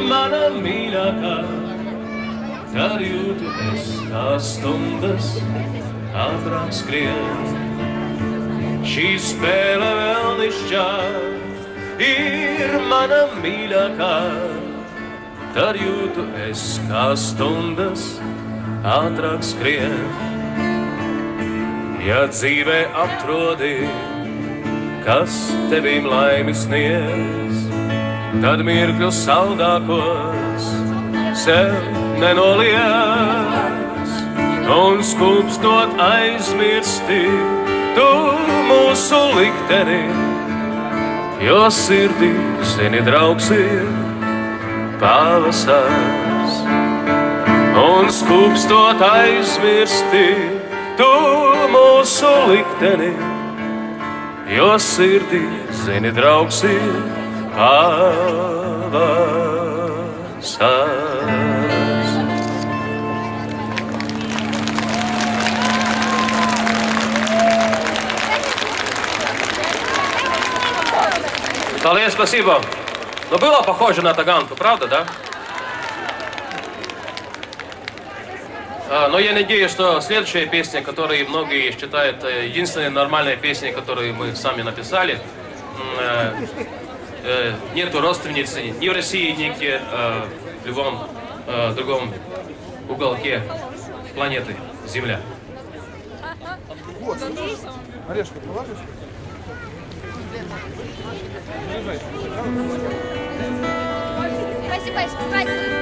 mana mīļākā, tad jūtu es, kā stundas ātrāk skrien. Šī spēle vēl nešķār, ir mana mīļākā, tad jūtu es, kā stundas ātrāk skrien. Ja dzīvē atrodi, kas tevīm laimi sniedz, tad mirkļu saldākos sev nenoliedz. Un skūpstot aizmirsti tu mūsu likteni, jo sirdī, zini, draugs ir pavasars. Un skūpstot aizmirsti tu mūsu likteni, jo sirdī, zini, draugs ir pavasars. Далее, спасибо. Но было похоже на таганку, правда, да? Но я надеюсь, что следующая песня, которую многие считают единственной нормальной песней, которую мы сами написали, нету родственницы ни в России, ни где, в любом другом уголке планеты Земля. Вот, орешка положишь? Спасибо, спасибо.